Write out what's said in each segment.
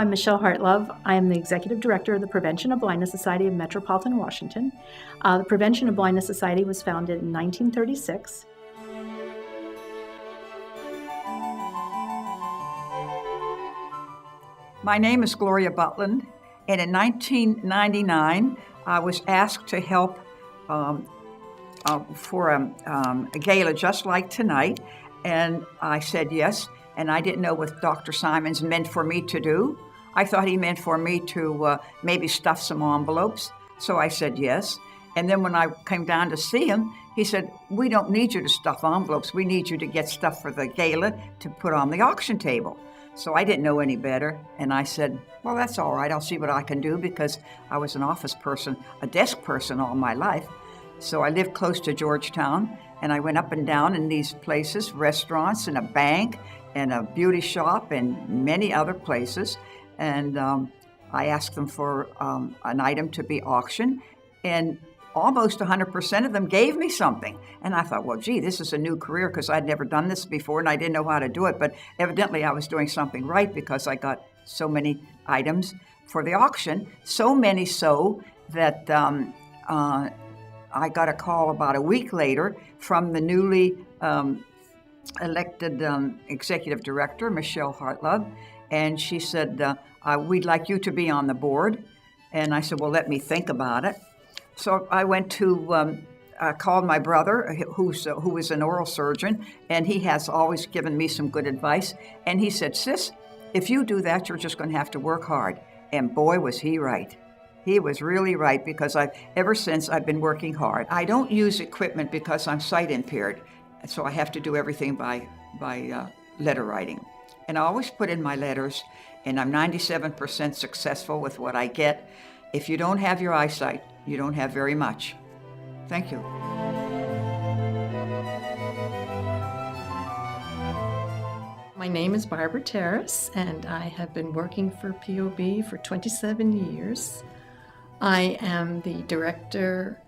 I'm Michelle Hartlove. I am the Executive Director of the Prevention of Blindness Society of Metropolitan Washington. The Prevention of Blindness Society was founded in 1936. My name is Gloria Butland, and in 1999, I was asked to help for a gala just like tonight, and I said yes, and I didn't know what Dr. Simons meant for me to do. I thought he meant for me to maybe stuff some envelopes, so I said yes. And then when I came down to see him, he said, "We don't need you to stuff envelopes. We need you to get stuff for the gala to put on the auction table." So I didn't know any better, and I said, "Well, that's all right. I'll see what I can do," because I was an office person, a desk person all my life. So I lived close to Georgetown, and I went up and down in these places, restaurants and a bank and a beauty shop and many other places. And I asked them for an item to be auctioned, and almost 100% of them gave me something. And I thought, well, gee, this is a new career, because I'd never done this before and I didn't know how to do it. But evidently I was doing something right, because I got so many items for the auction, so many so that I got a call about a week later from the newly elected executive director, Michelle Hartlove, and she said, "We'd like you to be on the board." And I said, "Well, let me think about it." So I went to called my brother, who is an oral surgeon, and he has always given me some good advice. And he said, "Sis, if you do that, you're just going to have to work hard." And boy, was he right. He was really right, because ever since I've been working hard. I don't use equipment because I'm sight impaired, so I have to do everything by letter writing. And I always put in my letters, and I'm 97% successful with what I get. If you don't have your eyesight, you don't have very much. Thank you. My name is Barbara Terrace, and I have been working for POB for 27 years. I am the director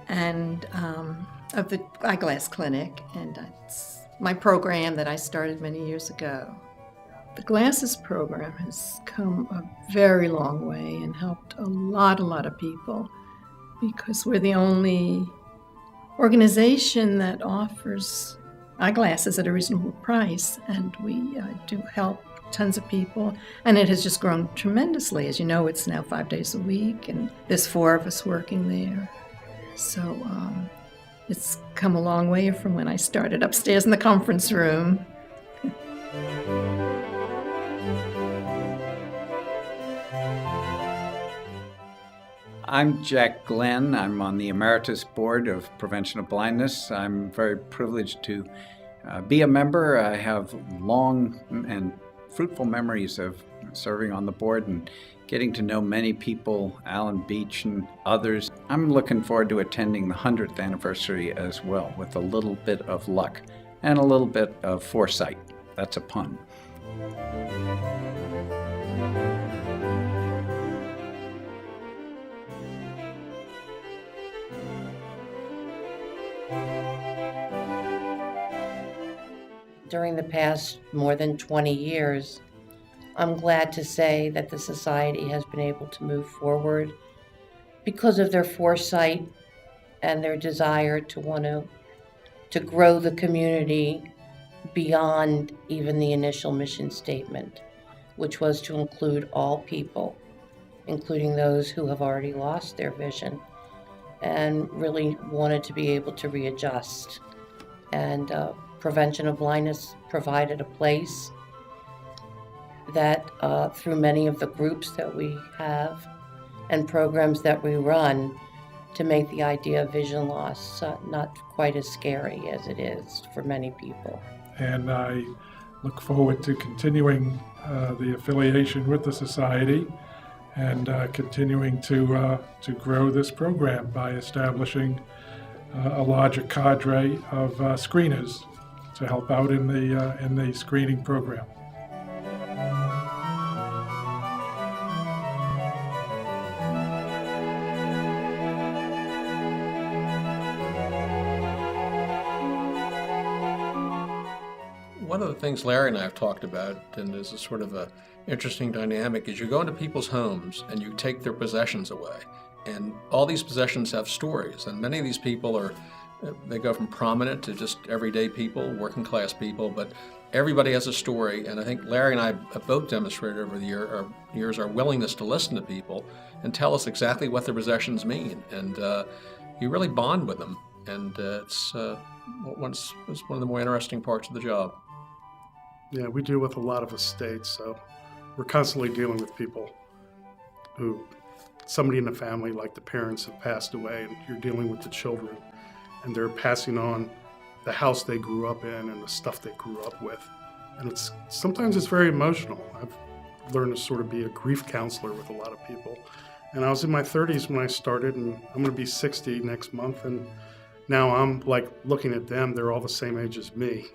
and of the Eyeglass Clinic, and it's my program that I started many years ago. The Glasses program has come a very long way and helped a lot of people, because we're the only organization that offers eyeglasses at a reasonable price, and we do help tons of people, and it has just grown tremendously. As you know, it's now 5 days a week, and there's 4 of us working there. So it's come a long way from when I started upstairs in the conference room. I'm Jack Glenn. I'm on the Emeritus Board of Prevention of Blindness. I'm very privileged to be a member. I have long and fruitful memories of serving on the board and getting to know many people, Alan Beach and others. I'm looking forward to attending the 100th anniversary as well, with a little bit of luck and a little bit of foresight. That's a pun. During the past more than 20 years, I'm glad to say that the Society has been able to move forward because of their foresight and their desire to want to grow the community beyond even the initial mission statement, which was to include all people, including those who have already lost their vision, and really wanted to be able to readjust. And Prevention of Blindness provided a place that through many of the groups that we have and programs that we run, to make the idea of vision loss not quite as scary as it is for many people. And I look forward to continuing the affiliation with the Society and continuing to grow this program by establishing a larger cadre of screeners to help out in the screening program. One of the things Larry and I have talked about, and is a sort of a interesting dynamic, is you go into people's homes and you take their possessions away. And all these possessions have stories, and many of these people they go from prominent to just everyday people, working class people, but everybody has a story. And I think Larry and I have both demonstrated over the years our willingness to listen to people and tell us exactly what their possessions mean. And you really bond with them. And it's one of the more interesting parts of the job. Yeah, we deal with a lot of estates, so we're constantly dealing with people who, somebody in the family, like the parents, have passed away, and you're dealing with the children, and they're passing on the house they grew up in and the stuff they grew up with. And sometimes it's very emotional. I've learned to sort of be a grief counselor with a lot of people. And I was in my 30s when I started, and I'm going to be 60 next month, and now I'm like looking at them, they're all the same age as me.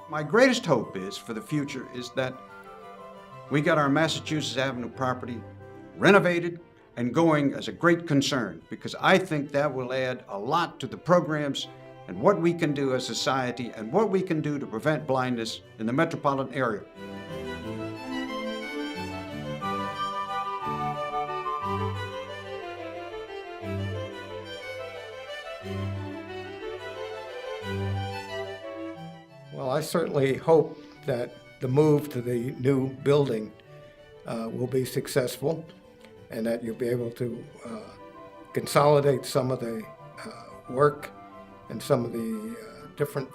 My greatest hope is for the future is that we got our Massachusetts Avenue property renovated and going as a great concern, because I think that will add a lot to the programs and what we can do as a society and what we can do to prevent blindness in the metropolitan area. Well, I certainly hope that the move to the new building will be successful, and that you'll be able to consolidate some of the work and some of the different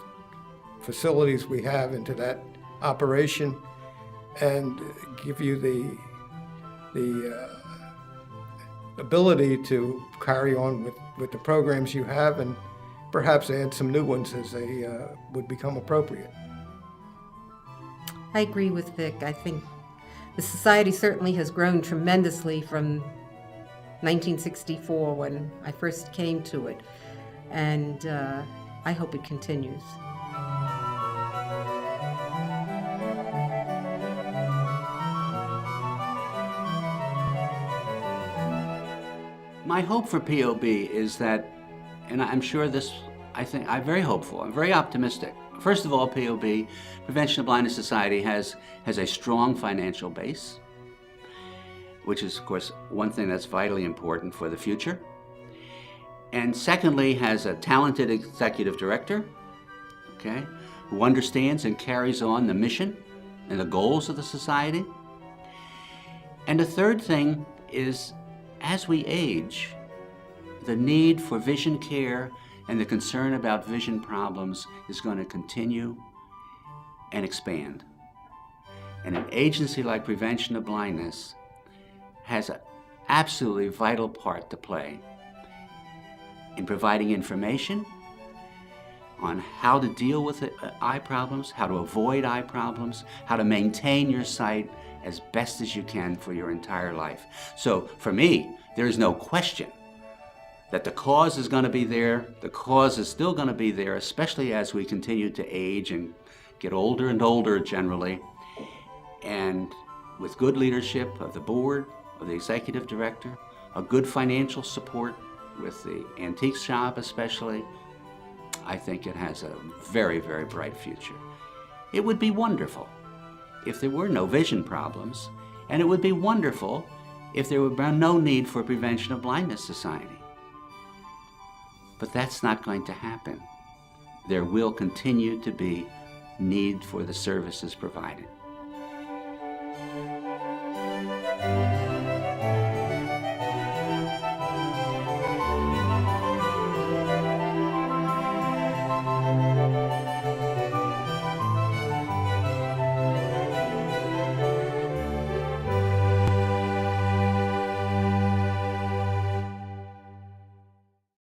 facilities we have into that operation, and give you the ability to carry on with the programs you have, and perhaps add some new ones as they would become appropriate. I agree with Vic. I think the society certainly has grown tremendously from 1964 when I first came to it, and I hope it continues. My hope for POB is that, and I'm sure I'm very hopeful, I'm very optimistic. First of all, POB, Prevention of Blindness Society, has a strong financial base, which is, of course, one thing that's vitally important for the future. And secondly, has a talented executive director, okay, who understands and carries on the mission and the goals of the society. And the third thing is, as we age, the need for vision care and the concern about vision problems is going to continue and expand. And an agency like Prevention of Blindness has an absolutely vital part to play in providing information on how to deal with eye problems, how to avoid eye problems, how to maintain your sight as best as you can for your entire life. So for me, there is no question that the cause is going to be there. The cause is still going to be there, especially as we continue to age and get older and older generally. And with good leadership of the board, of the executive director, a good financial support with the antique shop especially, I think it has a very, very bright future. It would be wonderful if there were no vision problems, and it would be wonderful if there would be no need for Prevention of Blindness Society. But that's not going to happen. There will continue to be need for the services provided.